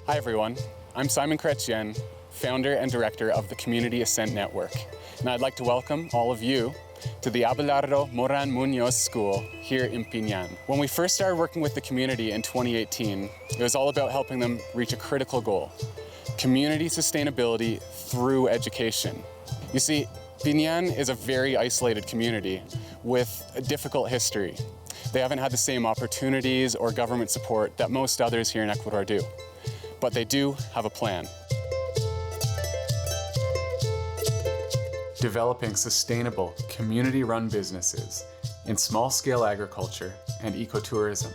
Hi everyone, I'm Simon Chrétien, founder and director of the Community Ascent Network, and I'd like to welcome all of you to the Abelardo Moran Munoz School here in Piñán. When we first started working with the community in 2018, it was all about helping them reach a critical goal: community sustainability through education. You see, Piñán is a very isolated community with a difficult history. They haven't had the same opportunities or government support that most others here in Ecuador do. But they do have a plan. Developing sustainable, community-run businesses in small-scale agriculture and ecotourism.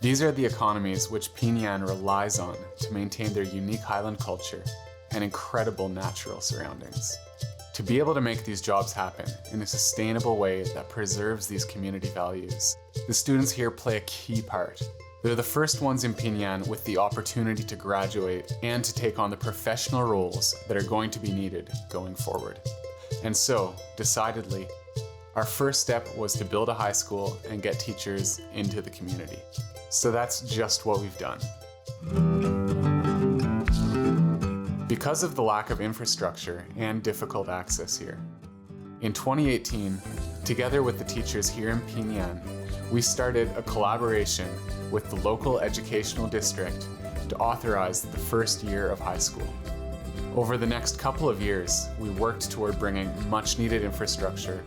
These are the economies which Piñán relies on to maintain their unique highland culture and incredible natural surroundings. To be able to make these jobs happen in a sustainable way that preserves these community values, the students here play a key part. They're the first ones in Piñán with the opportunity to graduate and to take on the professional roles that are going to be needed going forward. And so, decidedly, our first step was to build a high school and get teachers into the community. So that's just what we've done. Because of the lack of infrastructure and difficult access here, in 2018, together with the teachers here in Piñán, we started a collaboration with the local educational district to authorize the first year of high school. Over the next couple of years, we worked toward bringing much needed infrastructure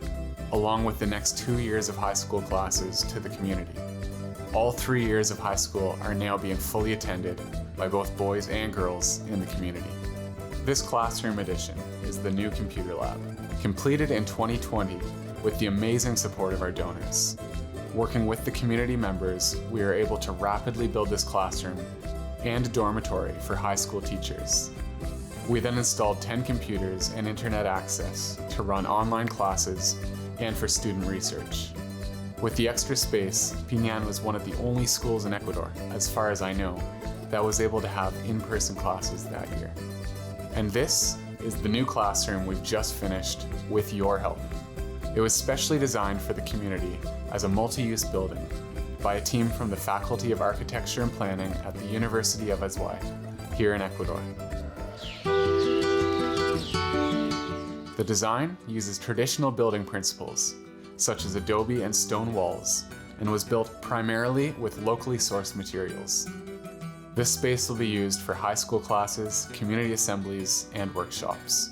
along with the next 2 years of high school classes to the community. All 3 years of high school are now being fully attended by both boys and girls in the community. This classroom addition is the new computer lab, completed in 2020 with the amazing support of our donors. Working with the community members, we are able to rapidly build this classroom and a dormitory for high school teachers. We then installed 10 computers and internet access to run online classes and for student research. With the extra space, Piñán was one of the only schools in Ecuador, as far as I know, that was able to have in-person classes that year. And this is the new classroom we've just finished with your help. It was specially designed for the community as a multi-use building by a team from the Faculty of Architecture and Planning at the University of Azuay, here in Ecuador. The design uses traditional building principles, such as adobe and stone walls, and was built primarily with locally sourced materials. This space will be used for high school classes, community assemblies, and workshops.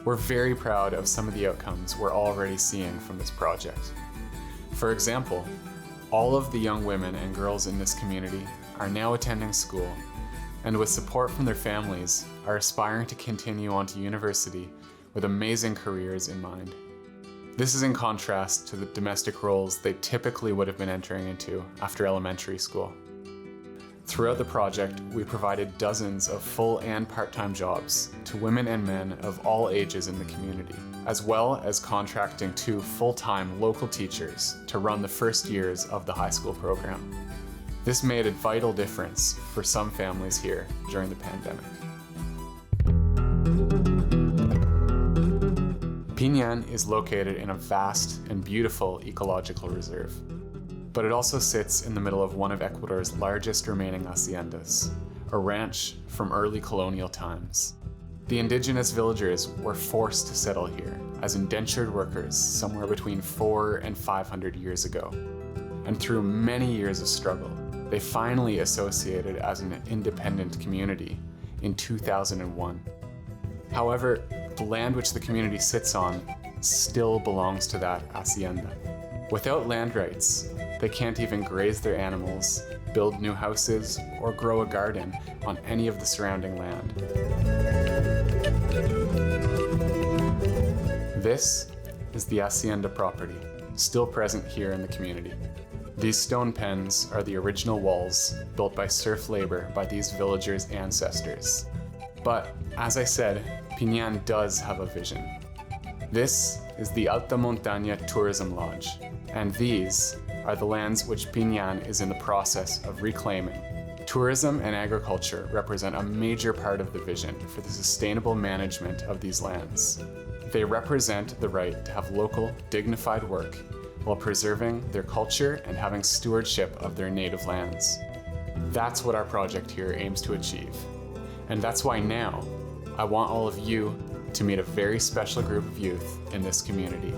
We're very proud of some of the outcomes we're already seeing from this project. For example, all of the young women and girls in this community are now attending school, and with support from their families, are aspiring to continue on to university with amazing careers in mind. This is in contrast to the domestic roles they typically would have been entering into after elementary school. Throughout the project, we provided dozens of full and part-time jobs to women and men of all ages in the community, as well as contracting 2 full-time local teachers to run the first years of the high school program. This made a vital difference for some families here during the pandemic. Piñán is located in a vast and beautiful ecological reserve, but it also sits in the middle of one of Ecuador's largest remaining haciendas, a ranch from early colonial times. The indigenous villagers were forced to settle here as indentured workers somewhere between 400 and 500 years ago. And through many years of struggle, they finally associated as an independent community in 2001. However, the land which the community sits on still belongs to that hacienda. Without land rights, they can't even graze their animals, build new houses, or grow a garden on any of the surrounding land. This is the hacienda property, still present here in the community. These stone pens are the original walls built by serf labor by these villagers' ancestors. But, as I said, Piñán does have a vision. This is the Alta Montaña Tourism Lodge, and these are the lands which Piñán is in the process of reclaiming. Tourism and agriculture represent a major part of the vision for the sustainable management of these lands. They represent the right to have local, dignified work while preserving their culture and having stewardship of their native lands. That's what our project here aims to achieve. And that's why now, I want all of you to meet a very special group of youth in this community.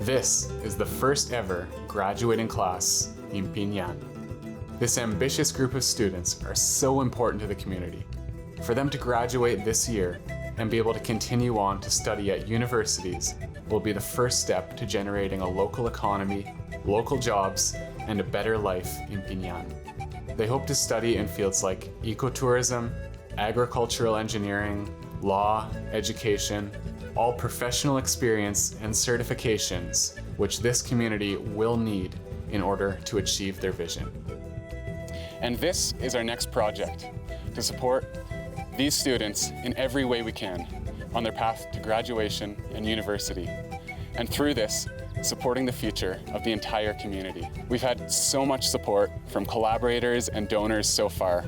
This is the first ever graduating class in Piñán. This ambitious group of students are so important to the community. For them to graduate this year and be able to continue on to study at universities will be the first step to generating a local economy, local jobs, and a better life in Piñán. They hope to study in fields like ecotourism, agricultural engineering, law, education, all professional experience and certifications which this community will need in order to achieve their vision. And this is our next project, to support these students in every way we can on their path to graduation and university. And through this, supporting the future of the entire community. We've had so much support from collaborators and donors so far,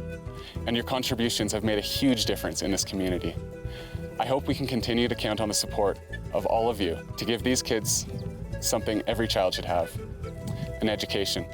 and your contributions have made a huge difference in this community. I hope we can continue to count on the support of all of you to give these kids something every child should have, an education.